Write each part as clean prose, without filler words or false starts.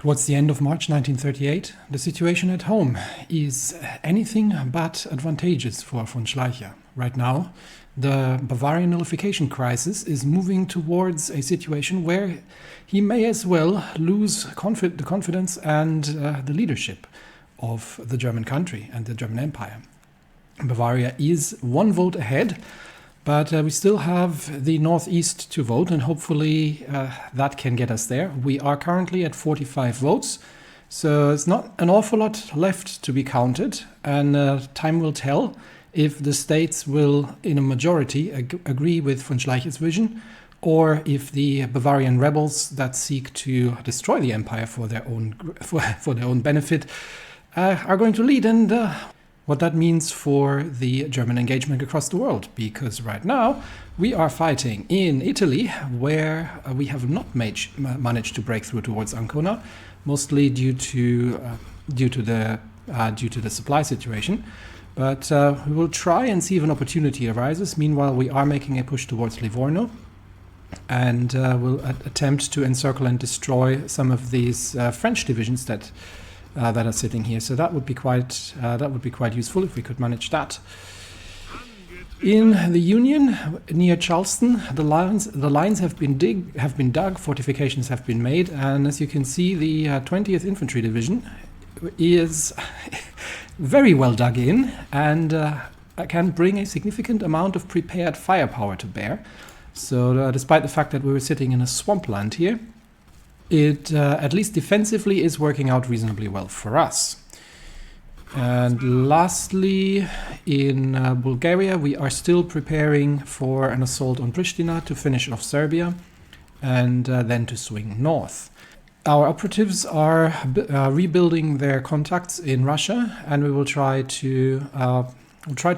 Towards the end of March 1938, the situation at home is anything but advantageous for von Schleicher. Right now, the Bavarian nullification crisis is moving towards a situation where he may as well lose the confidence and the leadership of the German country and the German Empire. Bavaria is one vote ahead, but we still have the Northeast to vote, and hopefully that can get us there. We are currently at 45 votes, so it's not an awful lot left to be counted, and time will tell if the states will, in a majority, agree with von Schleicher's vision, or if the Bavarian rebels that seek to destroy the empire for their own benefit are going to lead, and what that means for the German engagement across the world. Because right now we are fighting in Italy, where we have not managed to break through towards Ancona, mostly due to the supply situation. But we will try and see if an opportunity arises. Meanwhile, we are making a push towards Livorno, and we'll attempt to encircle and destroy some of these French divisions that are sitting here. So that would be quite useful if we could manage that. In the Union, near Charleston, the lines have been dug, fortifications have been made, and as you can see, the 20th Infantry Division is very well dug in, and can bring a significant amount of prepared firepower to bear. So despite the fact that we were sitting in a swampland here, it, at least defensively, is working out reasonably well for us. And lastly, in Bulgaria, we are still preparing for an assault on Pristina to finish off Serbia, and then to swing north. Our operatives are rebuilding their contacts in Russia, and we will try to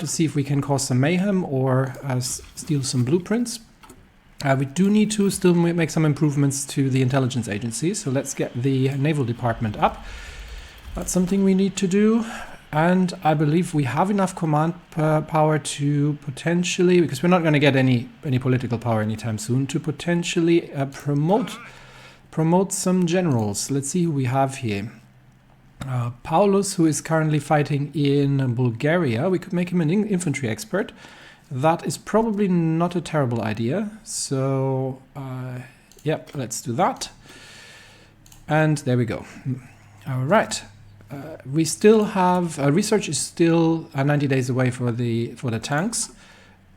see if we can cause some mayhem or steal some blueprints. We do need to still make some improvements to the intelligence agencies, so let's get the naval department up. That's something we need to do, and I believe we have enough command power to potentially, because we're not going to get any political power anytime soon, to potentially promote some generals. Let's see who we have here. Paulus, who is currently fighting in Bulgaria, we could make him an infantry expert. That is probably not a terrible idea. So, yep, let's do that. And there we go. All right. We still have research is still 90 days away for the tanks,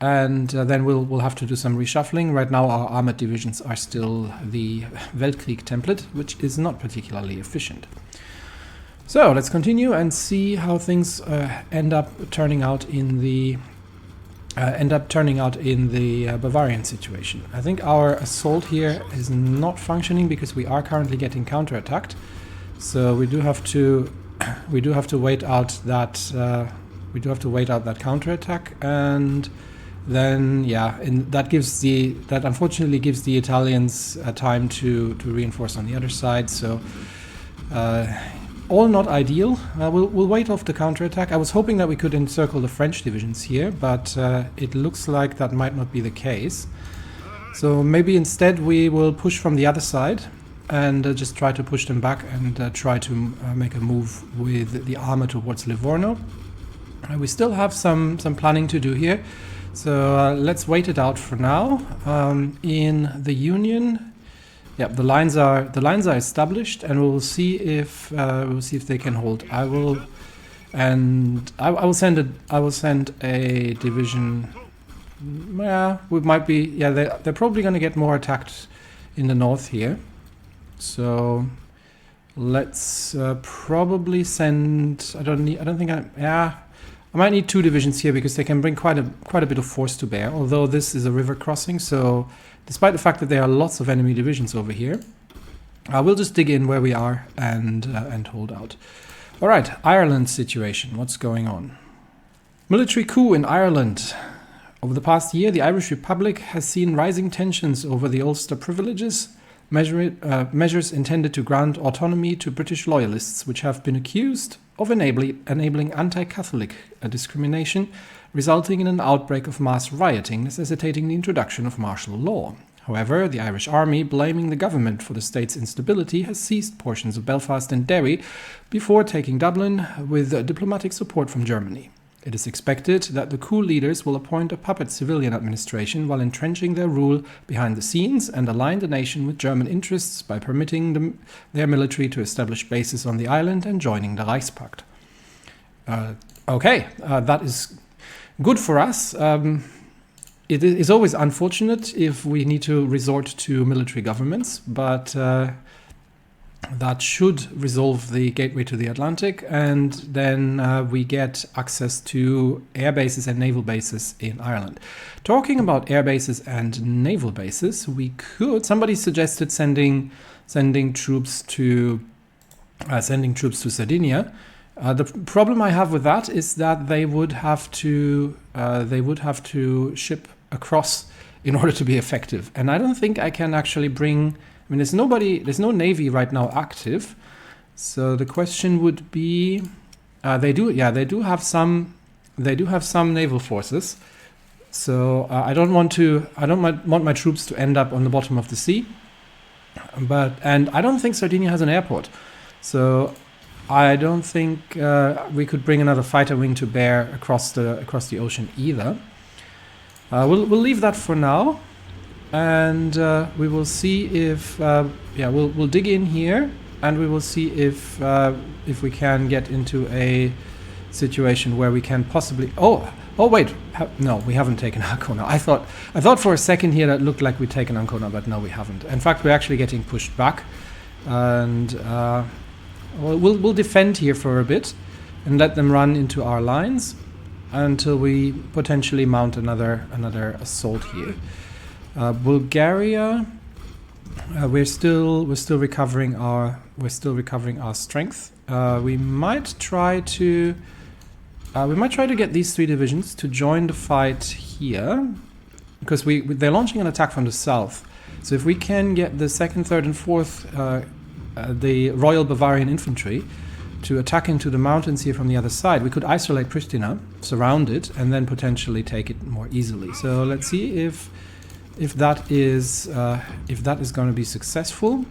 and then we'll have to do some reshuffling. Right now, our armored divisions are still the Weltkrieg template, which is not particularly efficient. So let's continue and see how things end up turning out in the Bavarian situation. I think our assault here is not functioning because we are currently getting counterattacked. So we do have to wait out that counterattack, and then that unfortunately gives the Italians time to reinforce on the other side. So all not ideal. We'll wait off the counterattack. I was hoping that we could encircle the French divisions here, but it looks like that might not be the case. So maybe instead we will push from the other side and just try to push them back and try to make a move with the armor towards Livorno. We still have some planning to do here, so let's wait it out for now. In the Union, yeah, the lines are established, and we'll see if they can hold. I will send a division. Yeah, we might be. Yeah, they're probably going to get more attacked in the north here. So let's probably send. I might need 2 divisions here because they can bring quite a bit of force to bear. Although this is a river crossing, so despite the fact that there are lots of enemy divisions over here, we'll just dig in where we are and hold out. All right, Ireland situation. What's going on? Military coup in Ireland. Over the past year, the Irish Republic has seen rising tensions over the Ulster Privileges, measures intended to grant autonomy to British loyalists, which have been accused of enabling anti-Catholic discrimination, resulting in an outbreak of mass rioting necessitating the introduction of martial law. However, the Irish army, blaming the government for the state's instability, has seized portions of Belfast and Derry before taking Dublin with diplomatic support from Germany. It is expected that the coup leaders will appoint a puppet civilian administration while entrenching their rule behind the scenes and align the nation with German interests by permitting their military to establish bases on the island and joining the Reichspakt. That is good for us. It is always unfortunate if we need to resort to military governments, but that should resolve the gateway to the Atlantic, and then we get access to air bases and naval bases in Ireland. Talking about air bases and naval bases, somebody suggested sending troops to Sardinia. The problem I have with that is that they would have to ship across in order to be effective, and I don't think I can actually bring. I mean, there's no navy right now active, so the question would be, they do have some naval forces. So I don't want my troops to end up on the bottom of the sea, and I don't think Sardinia has an airport, so I don't think we could bring another fighter wing to bear across the ocean either. We'll leave that for now, and we will see if we'll dig in here, and we will see if we can get into a situation where we can possibly. Oh wait, no, we haven't taken Ancona. I thought for a second here that looked like we'd taken Ancona, but no, we haven't. In fact, we're actually getting pushed back, and we'll defend here for a bit and let them run into our lines until we potentially mount another assault here. Bulgaria, we're still recovering our strength. We might try to get these three divisions to join the fight here, because they're launching an attack from the south. So if we can get the 2nd, 3rd, and 4th, the Royal Bavarian Infantry, to attack into the mountains here from the other side, we could isolate Pristina, surround it, and then potentially take it more easily. So let's see if that is going to be successful.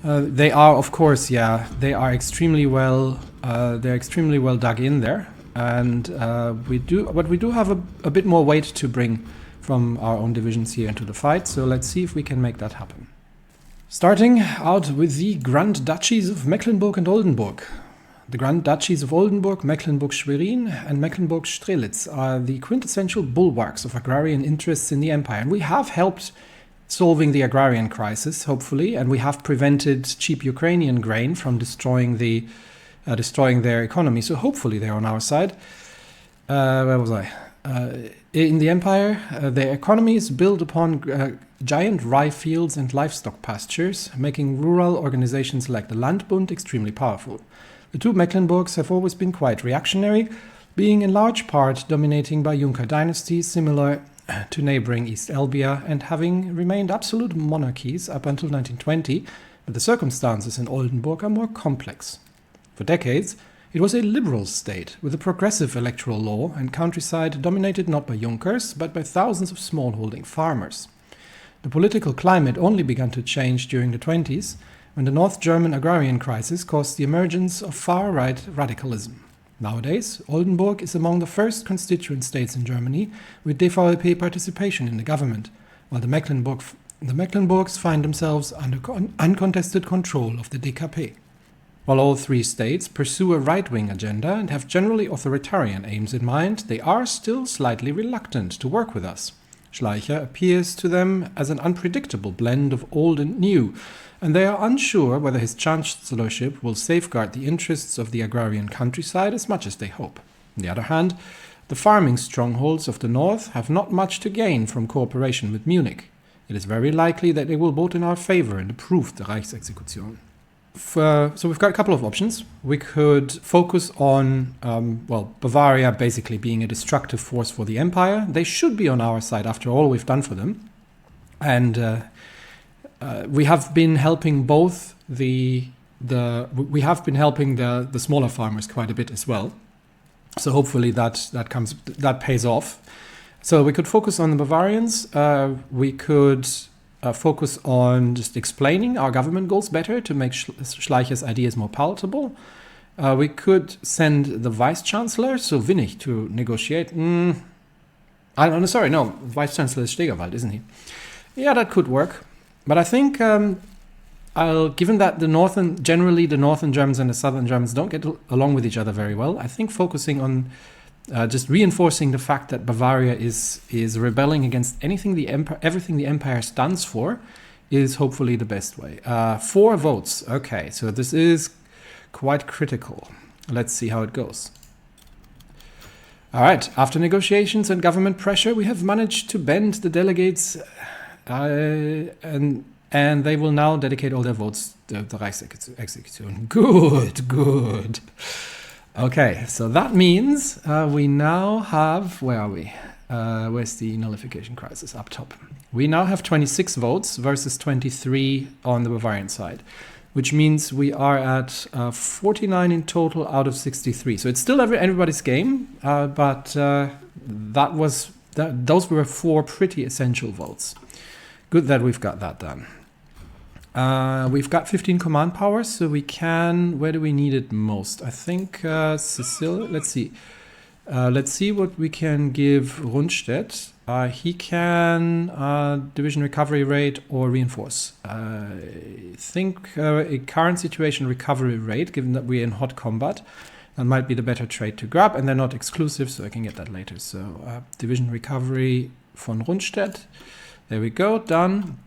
They are, of course, they are extremely well. They're extremely well dug in there, and we do have a bit more weight to bring from our own divisions here into the fight. So let's see if we can make that happen. Starting out with the Grand Duchies of Mecklenburg and Oldenburg. The Grand Duchies of Oldenburg, Mecklenburg-Schwerin, and Mecklenburg-Strelitz are the quintessential bulwarks of agrarian interests in the empire, and we have helped solving the agrarian crisis, hopefully, and we have prevented cheap Ukrainian grain from destroying their economy. So hopefully they're on our side. Where was I? In the empire, their economy is built upon giant rye fields and livestock pastures, making rural organizations like the Landbund extremely powerful. The two Mecklenburgs have always been quite reactionary, being in large part dominating by Junker dynasties similar to neighboring East Elbia, and having remained absolute monarchies up until 1920, but the circumstances in Oldenburg are more complex. For decades, it was a liberal state with a progressive electoral law and countryside dominated not by Junkers, but by thousands of smallholding farmers. The political climate only began to change during the 1920s, when the North German agrarian crisis caused the emergence of far-right radicalism. Nowadays, Oldenburg is among the first constituent states in Germany with DVP participation in the government, while the Mecklenburgs find themselves under uncontested control of the DKP. While all three states pursue a right-wing agenda and have generally authoritarian aims in mind, they are still slightly reluctant to work with us. Schleicher appears to them as an unpredictable blend of old and new, and they are unsure whether his chancellorship will safeguard the interests of the agrarian countryside as much as they hope. On the other hand, the farming strongholds of the north have not much to gain from cooperation with Munich. It is very likely that they will vote in our favor and approve the Reichsexekution. So we've got a couple of options. We could focus on, Bavaria basically being a destructive force for the empire. They should be on our side after all we've done for them. And we have been helping both the smaller farmers quite a bit as well. So hopefully that pays off. So we could focus on the Bavarians. We could focus on just explaining our government goals better to make Schleicher's ideas more palatable. We could send the Vice Chancellor, so Winnig, to negotiate. Vice Chancellor is Stegerwald, isn't he? Yeah, that could work. But I think, given that the northern Germans and the southern Germans don't get along with each other very well, I think focusing on just reinforcing the fact that Bavaria is rebelling against everything the empire stands for is hopefully the best way. 4 votes. Okay, so this is quite critical. Let's see how it goes. All right, after negotiations and government pressure, we have managed to bend the delegates and they will now dedicate all their votes to the Reichsexekution. Good. Okay, so that means we now have, where are we? Where's the nullification crisis? Up top. We now have 26 votes versus 23 on the Bavarian side, which means we are at 49 in total out of 63. So it's still everybody's game, but those were 4 pretty essential votes. Good that we've got that done. We've got 15 command powers, so we can... Where do we need it most? I think Sicily... Let's see. Let's see what we can give Rundstedt. He can division recovery rate or reinforce. I think a current situation recovery rate, given that we're in hot combat, that might be the better trade to grab, and they're not exclusive, so I can get that later. So division recovery von Rundstedt. There we go, done.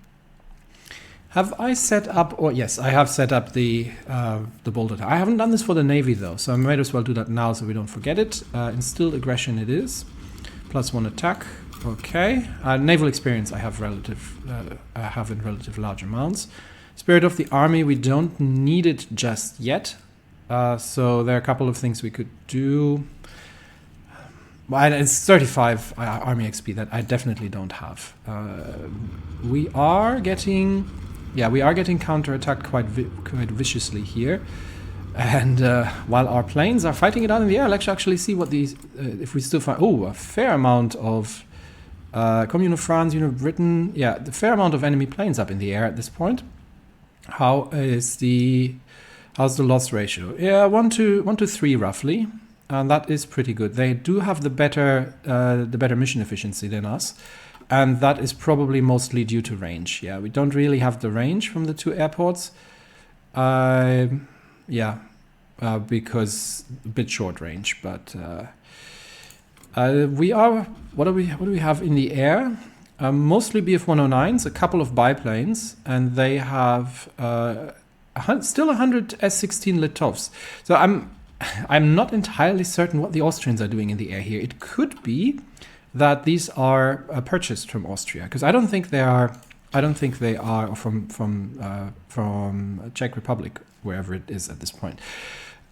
Have I set up, or yes, I have set up the bolt attack. I haven't done this for the Navy though, so I might as well do that now so we don't forget it. Instilled aggression it is. +1 attack. Okay. Naval experience I have in relative large amounts. Spirit of the Army, we don't need it just yet. So there are a couple of things we could do. Well, it's 35 Army XP that I definitely don't have. We are getting counterattacked quite viciously here. And while our planes are fighting it out in the air, let's actually see what these, if we still find, a fair amount of Commune of France, Britain, the fair amount of enemy planes up in the air at this point. How's the loss ratio? Yeah, 1 to 3 roughly, and that is pretty good. They do have the better mission efficiency than us. And that is probably mostly due to range. Yeah, we don't really have the range from the 2 airports. Because a bit short range. But we are. What do we have in the air? Mostly Bf-109s, a couple of biplanes, and they have still 100 S-16 Litovs. So I'm not entirely certain what the Austrians are doing in the air here. It could be that these are purchased from Austria, because I don't think they are from Czech Republic, wherever it is at this point.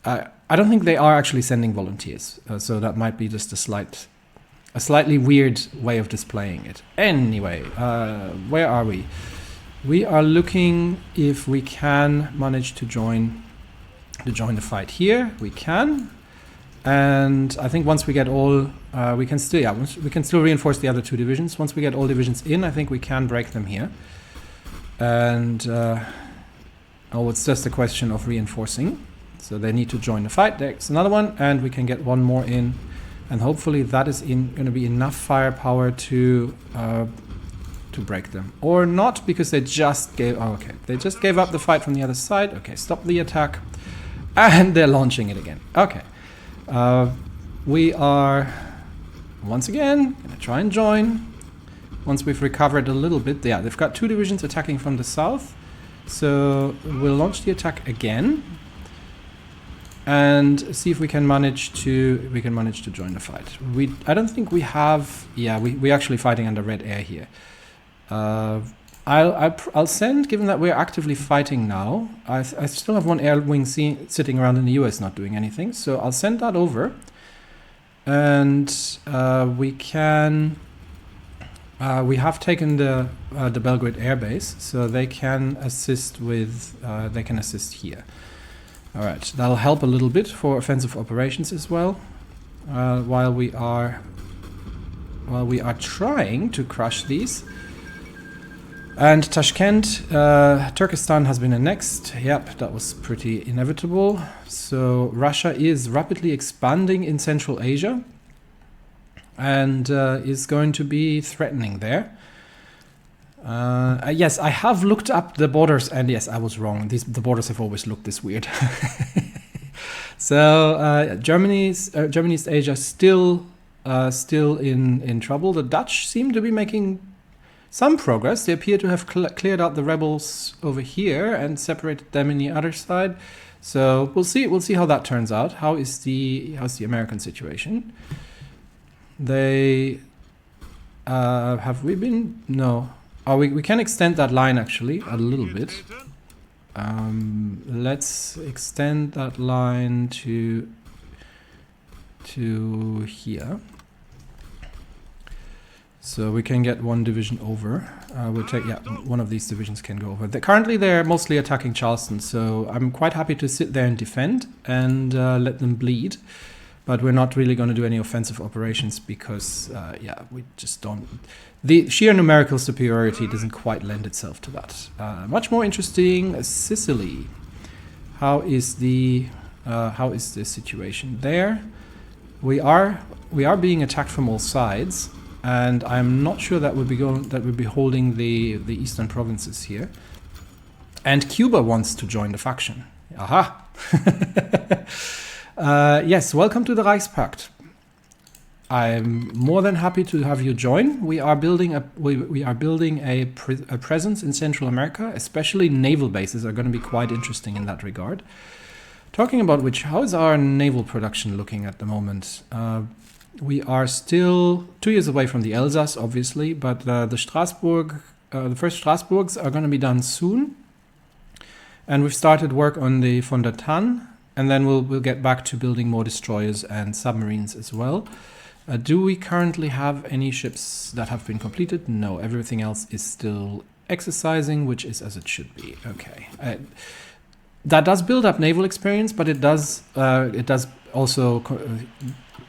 I don't think they are actually sending volunteers, so that might be just a slightly weird way of displaying it. Anyway, where are we? We are looking if we can manage to join the fight here. We can. And I think once we get all, we can still reinforce the other 2 divisions. Once we get all divisions in, I think we can break them here. And it's just a question of reinforcing. So they need to join the fight. There's another one, and we can get 1 more in, and hopefully that is going to be enough firepower to break them, or not, because they just gave. They just gave up the fight from the other side. Okay, stop the attack, and they're launching it again. Okay. We are, once again, going to try and join. Once we've recovered a little bit. Yeah, they've got 2 divisions attacking from the south. So we'll launch the attack again. And see if we can manage to join the fight. I don't think we have... Yeah, we're actually fighting under red air here. I'll send, given that we're actively fighting now, I still have 1 air wing sitting around in the US not doing anything, so I'll send that over, and we have taken the Belgrade air base, so they can assist here. All right, that'll help a little bit for offensive operations as well, while we are Well, we are trying to crush these. And Tashkent, Turkestan has been annexed. Yep, that was pretty inevitable. So Russia is rapidly expanding in Central Asia and is going to be threatening there. Yes, I have looked up the borders, and yes, I was wrong. The borders have always looked this weird. So Germany's East Asia still in trouble. The Dutch seem to be making some progress. They appear to have cleared out the rebels over here and separated them in the other side. So we'll see. We'll see how that turns out. How's the American situation? They have we been no. Oh, we can extend that line actually a little bit. Let's extend that line to here. So we can get one division over. We'll take, yeah, one of these divisions can go over. Currently they're mostly attacking Charleston, so I'm quite happy to sit there and defend and let them bleed. But we're not really going to do any offensive operations because, yeah, we just don't. The sheer numerical superiority doesn't quite lend itself to that. Much more interesting, Sicily. How is the situation there? We are being attacked from all sides, and I'm not sure that we'll be holding the eastern provinces here. And Cuba wants to join the faction. Aha! Yes, welcome to the Reichspakt. I'm more than happy to have you join. We are building a presence in Central America, especially naval bases are going to be quite interesting in that regard. Talking about which, how is our naval production looking at the moment? We are still 2 years away from the Elsass, obviously, but the first Strasbourgs are going to be done soon. And we've started work on the von der Tann, and then we'll get back to building more destroyers and submarines as well. Do we currently have any ships that have been completed? No, everything else is still exercising, which is as it should be. Okay. That does build up naval experience, but it does also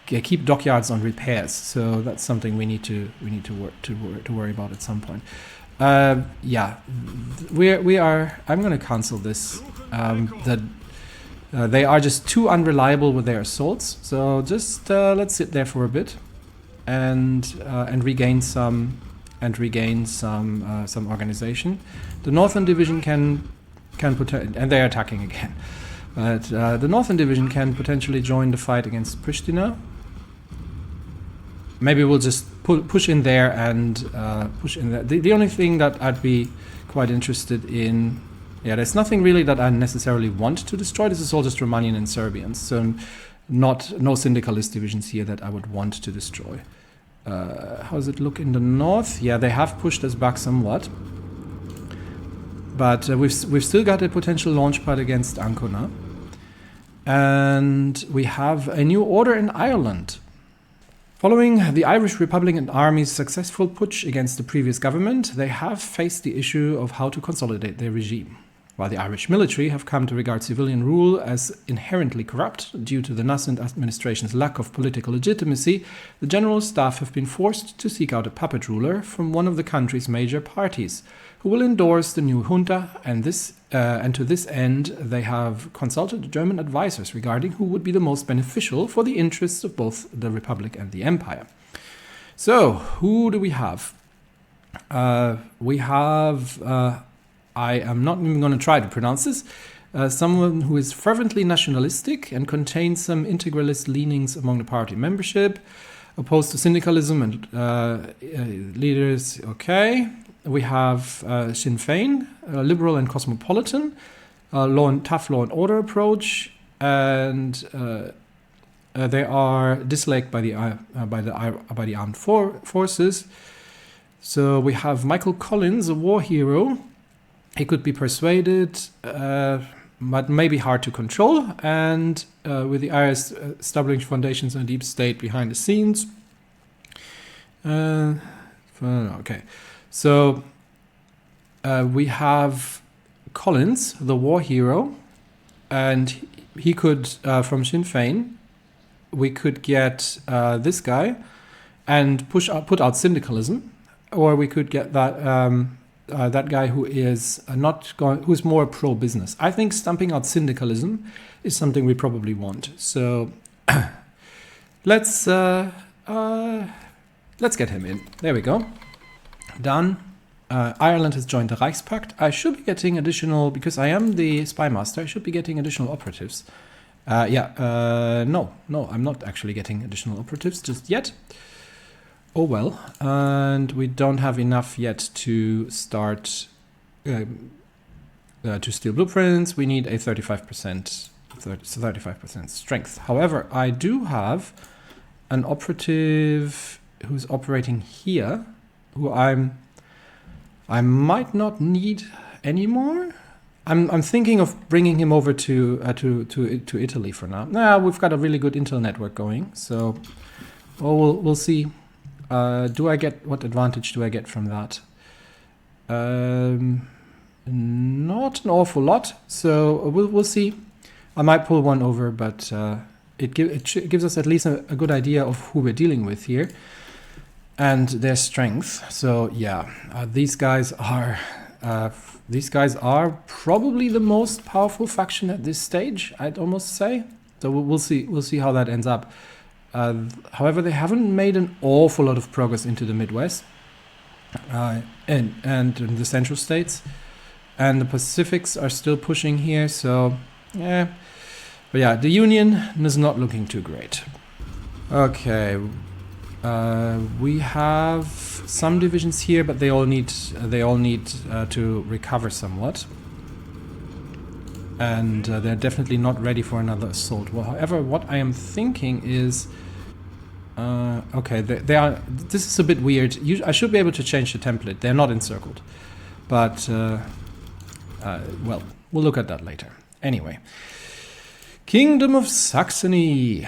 keep dockyards on repairs. So that's something we need to worry about at some point. Yeah, we are. I'm going to cancel this. They are just too unreliable with their assaults. So just let's sit there for a bit and regain some organization. The Northern Division can and they're attacking again. But the Northern Division can potentially join the fight against Pristina. Maybe we'll just push in there and push in there. The only thing that I'd be quite interested in, yeah, there's nothing really that I necessarily want to destroy. This is all just Romanian and Serbians, so no syndicalist divisions here that I would want to destroy. How does it look in the north? Yeah, they have pushed us back somewhat. But we've still got a potential launch pad against Ancona. And we have a new order in Ireland. Following the Irish Republican Army's successful putsch against the previous government, they have faced the issue of how to consolidate their regime. While the Irish military have come to regard civilian rule as inherently corrupt due to the nascent administration's lack of political legitimacy, the general staff have been forced to seek out a puppet ruler from one of the country's major parties, who will endorse the new junta, and to this end they have consulted German advisors regarding who would be the most beneficial for the interests of both the Republic and the Empire. So, who do we have? We have, I am not even going to try to pronounce this, someone who is fervently nationalistic and contains some integralist leanings among the party membership, opposed to syndicalism and leaders, okay. We have Sinn Féin, liberal and cosmopolitan, tough law and order approach, and they are disliked by the armed forces. So we have Michael Collins, a war hero. He could be persuaded, but maybe hard to control, and with the IRS establishing foundations and deep state behind the scenes. Okay. So we have Collins, the war hero, and he could, from Sinn Féin, we could get this guy, and put out syndicalism, or we could get that guy who is who's more pro-business. I think stumping out syndicalism is something we probably want. So let's get him in. There we go. Done. Ireland has joined the Reichspakt. I should be getting additional, because I am the spy master, I should be getting additional operatives. No, I'm not actually getting additional operatives just yet. Oh well, and we don't have enough yet to start to steal blueprints. We need a 35% strength. However, I do have an operative who's operating here, who I might not need anymore. I'm thinking of bringing him over to Italy for now. Nah, we've got a really good intel network going, so we'll see. What advantage do I get from that? Not an awful lot, so we'll see. I might pull one over, but it gives us at least a good idea of who we're dealing with here and their strength. So yeah, these guys are probably the most powerful faction at this stage, I'd almost say. So we'll see how that ends up. However, they haven't made an awful lot of progress into the Midwest and in the Central States, and the Pacifics are still pushing here. So yeah, but yeah, the Union is not looking too great. Okay, we have some divisions here, but they all need to recover somewhat. And they're definitely not ready for another assault. Well, however, what I am thinking is, okay, they are. This is a bit weird. I should be able to change the template. They're not encircled, but well, we'll look at that later. Anyway, Kingdom of Saxony.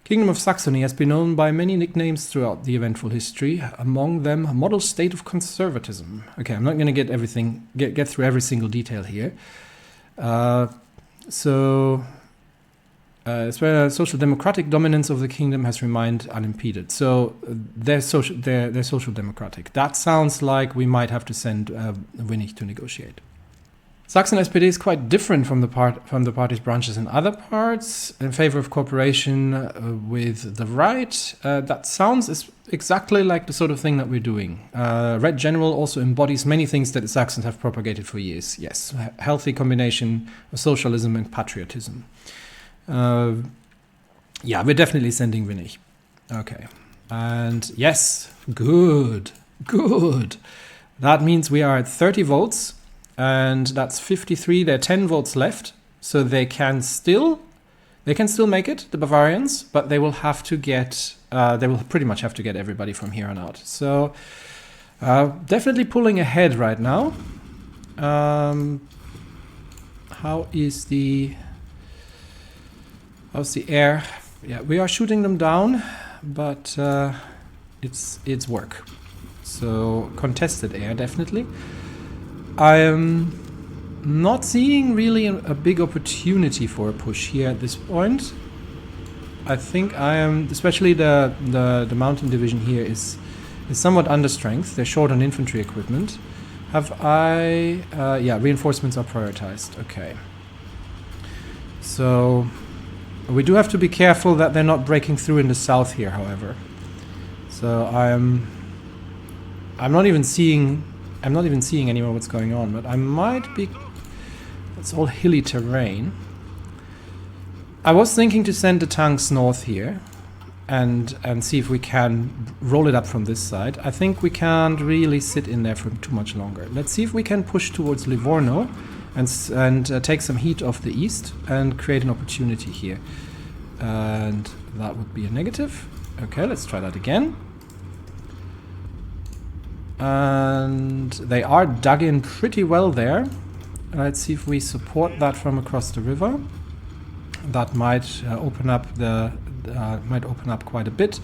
Kingdom of Saxony has been known by many nicknames throughout the eventful history, among them a model state of conservatism. Okay, I'm not going to get through every single detail here. It's where social democratic dominance of the kingdom has remained unimpeded. So they're social democratic. That sounds like we might have to send Winnig to negotiate. Saxon SPD is quite different from the party's branches in other parts, in favor of cooperation with the right. That sounds exactly like the sort of thing that we're doing. Red General also embodies many things that the Saxons have propagated for years. Yes, a healthy combination of socialism and patriotism. Yeah, we're definitely sending Winnig. Okay, and yes, good. That means we are at 30 votes. And that's 53. There are 10 votes left, so they can still make it, the Bavarians, but they will have to get they will pretty much have to get everybody from here on out. So definitely pulling ahead right now. How's the air? Yeah, we are shooting them down, but it's work. So contested air, definitely. I am not seeing really a big opportunity for a push here at this point. I think I am, especially the mountain division here is somewhat under strength. They're short on infantry equipment. Yeah, reinforcements are prioritized. Okay. So we do have to be careful that they're not breaking through in the south here, however. So I'm not even seeing anymore what's going on, but I might be. It's all hilly terrain. I was thinking to send the tanks north here and see if we can roll it up from this side. I think we can't really sit in there for too much longer. Let's see if we can push towards Livorno and take some heat off the east and create an opportunity here. And that would be a negative. Okay, let's try that again. And they are dug in pretty well there. Let's see if we support that from across the river. That might open up quite a bit.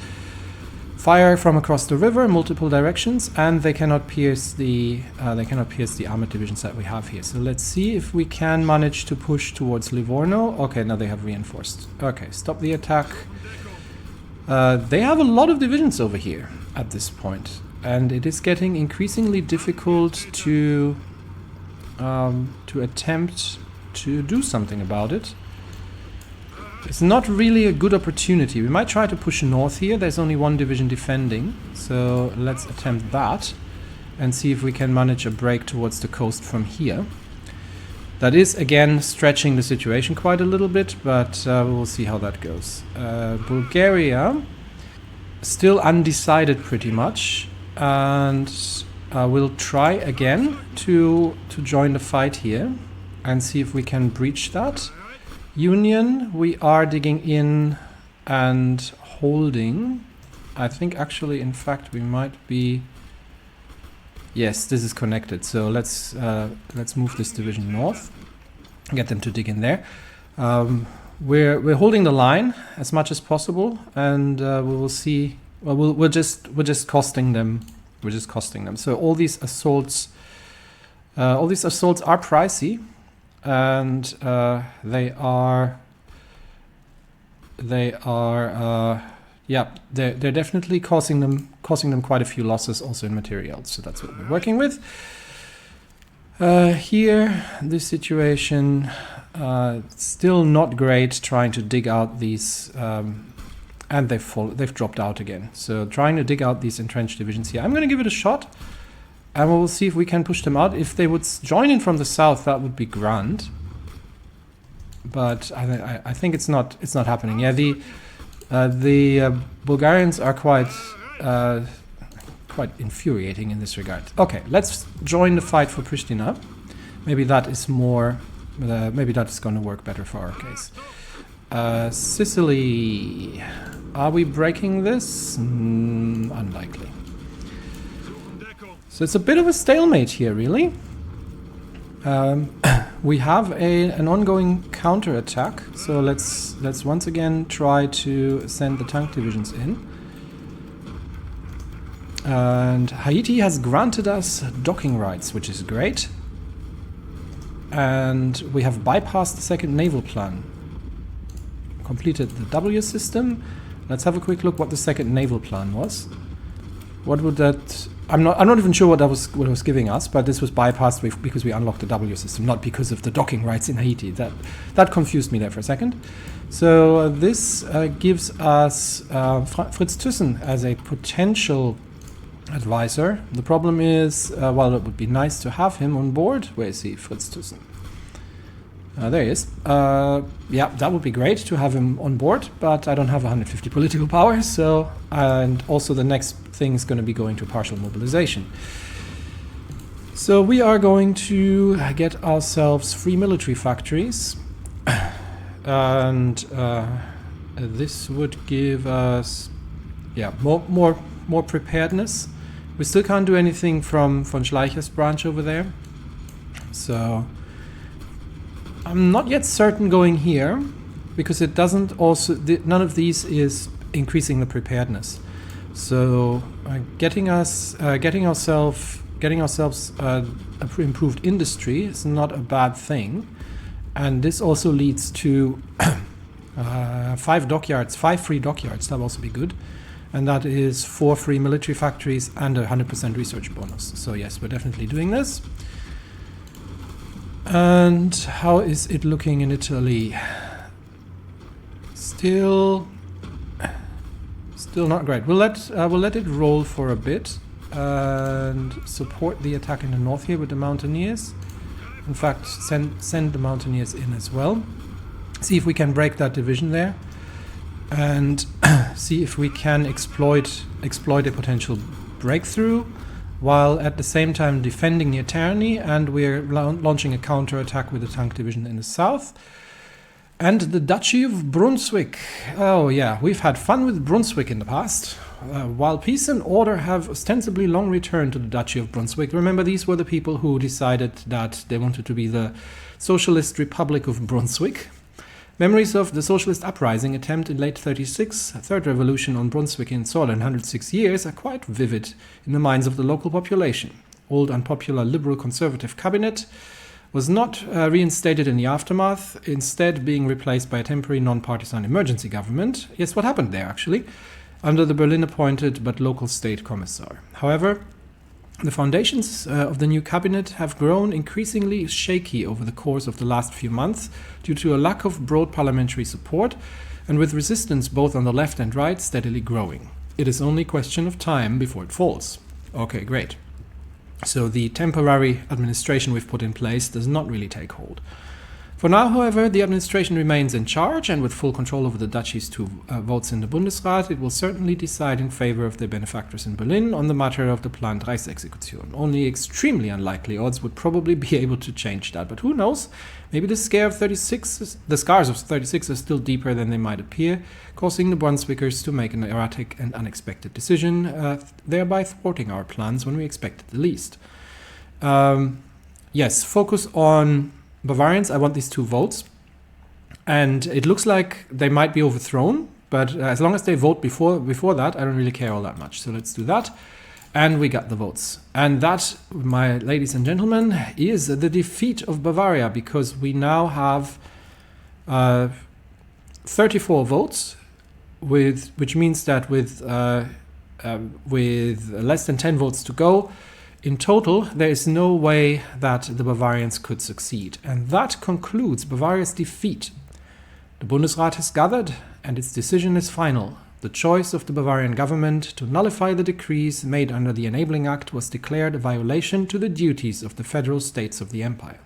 Fire from across the river, multiple directions, and they cannot pierce the armored divisions that we have here. So let's see if we can manage to push towards Livorno. Okay, now they have reinforced. Okay, stop the attack. They have a lot of divisions over here at this point, and it is getting increasingly difficult to attempt to do something about it. It's not really a good opportunity. We might try to push north here. There's only one division defending, so let's attempt that and see if we can manage a break towards the coast from here. That is, again, stretching the situation quite a little bit, but we'll see how that goes. Bulgaria, still undecided pretty much, and we'll try again to join the fight here and see if we can breach that. Union, we are digging in and holding. I think actually, in fact, we might be... Yes, this is connected, so let's move this division north, get them to dig in there. We're holding the line as much as possible, and we will see. Well, we're just costing them. We're just costing them. So all these assaults are pricey, and they are. Yeah, they're definitely causing them quite a few losses also in materials. So that's what we're working with. Here, this situation still not great. Trying to dig out these, and they've dropped out again. So trying to dig out these entrenched divisions here. I'm going to give it a shot, and we'll see if we can push them out. If they would join in from the south, that would be grand. But I think it's not happening. Yeah, the Bulgarians are quite infuriating in this regard. Okay, let's join the fight for Pristina. Maybe that is more. Maybe that is going to work better for our case. Sicily, are we breaking this? Unlikely. So it's a bit of a stalemate here, really. We have an ongoing counterattack, so let's once again try to send the tank divisions in. And Haiti has granted us docking rights, which is great. And we have bypassed the second naval plan. Completed the W system. Let's have a quick look what the second naval plan was. What would that... I'm not even sure what it was giving us, but this was bypassed because we unlocked the W system, not because of the docking rights in Haiti. That confused me there for a second. So this gives us Fritz Thyssen as a potential advisor. The problem is, well, it would be nice to have him on board. Where is he, Fritz Thyssen? There he is. Yeah, that would be great to have him on board, but I don't have 150 political power, so... And also the next thing is going to be going to partial mobilization. So we are going to get ourselves free military factories. And this would give us... Yeah, more preparedness. We still can't do anything from von Schleicher's branch over there. So... I'm not yet certain going here, because it doesn't also... none of these is increasing the preparedness. So getting ourselves improved industry is not a bad thing, and this also leads to 5 free dockyards. That'll also be good, and that is 4 free military factories and a 100% research bonus. So yes, we're definitely doing this. And how is it looking in Italy? Still not great. We'll let it roll for a bit and support the attack in the north here with the mountaineers. In fact, send the mountaineers in as well. See if we can break that division there, and see if we can exploit a potential breakthrough, while at the same time defending the Eterni, and we're launching a counterattack with the tank division in the south. And the Duchy of Brunswick. Oh yeah, we've had fun with Brunswick in the past. While peace and order have ostensibly long returned to the Duchy of Brunswick, remember these were the people who decided that they wanted to be the Socialist Republic of Brunswick. Memories of the socialist uprising attempt in late 36, third revolution on Brunswick in Zoll in 106 years, are quite vivid in the minds of the local population. Old unpopular liberal conservative cabinet was not reinstated in the aftermath, instead being replaced by a temporary non-partisan emergency government. Yes, what happened there actually? under the Berlin-appointed but local state commissar. However, the foundations of the new cabinet have grown increasingly shaky over the course of the last few months due to a lack of broad parliamentary support and with resistance both on the left and right steadily growing. It is only a question of time before it falls. Okay, great. So the temporary administration we've put in place does not really take hold. For now, however, the administration remains in charge, and with full control over the duchy's 2 votes in the Bundesrat, it will certainly decide in favor of their benefactors in Berlin on the matter of the planned Reichsexekution. Only extremely unlikely odds would probably be able to change that, but who knows? Maybe the scars of 36 are still deeper than they might appear, causing the Brunswickers to make an erratic and unexpected decision, thereby thwarting our plans when we expect it the least. Yes, focus on Bavarians. I want these 2 votes, and it looks like they might be overthrown, but as long as they vote before that, I don't really care all that much. So let's do that, and we got the votes. And that, my ladies and gentlemen, is the defeat of Bavaria, because we now have 34 votes, which means that with less than 10 votes to go, in total, there is no way that the Bavarians could succeed. And that concludes Bavaria's defeat. The Bundesrat has gathered, and its decision is final. The choice of the Bavarian government to nullify the decrees made under the Enabling Act was declared a violation to the duties of the federal states of the empire.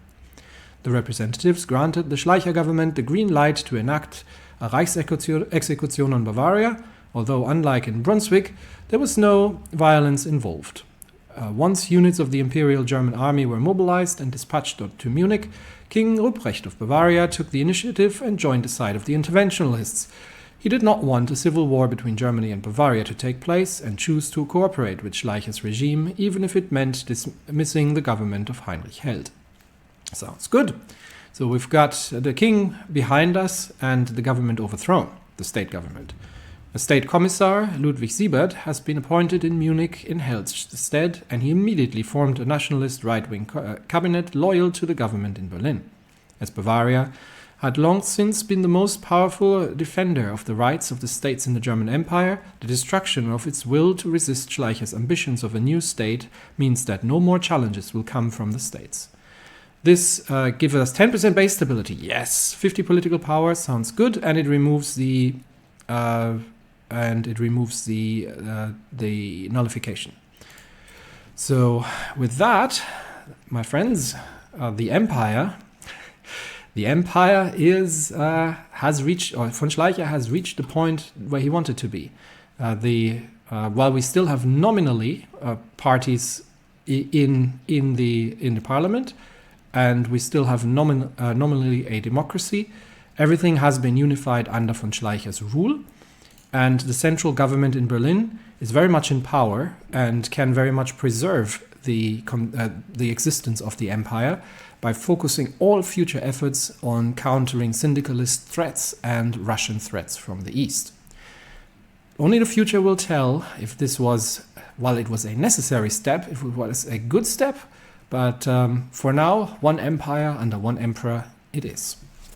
The representatives granted the Schleicher government the green light to enact a Reichsexekution on Bavaria, although unlike in Brunswick, there was no violence involved. Once units of the Imperial German Army were mobilized and dispatched to Munich, King Ruprecht of Bavaria took the initiative and joined the side of the interventionists. He did not want a civil war between Germany and Bavaria to take place and chose to cooperate with Schleicher's regime, even if it meant dismissing the government of Heinrich Held. Sounds good. So we've got the king behind us and the government overthrown, the state government. A state commissar, Ludwig Siebert, has been appointed in Munich in Held's stead, and he immediately formed a nationalist right-wing cabinet loyal to the government in Berlin. As Bavaria had long since been the most powerful defender of the rights of the states in the German Empire, the destruction of its will to resist Schleicher's ambitions of a new state means that no more challenges will come from the states. This gives us 10% base stability. Yes, 50 political power sounds good, and it removes the nullification. So with that, my friends, the empire has reached, or von Schleicher has reached the point where he wanted to be. While we still have nominally parties in the parliament, and we still have nominally a democracy, everything has been unified under von Schleicher's rule. And the central government in Berlin is very much in power and can very much preserve the existence of the empire by focusing all future efforts on countering syndicalist threats and Russian threats from the east. Only the future will tell if this was, while it was a necessary step, if it was a good step, but for now, one empire under one emperor it is.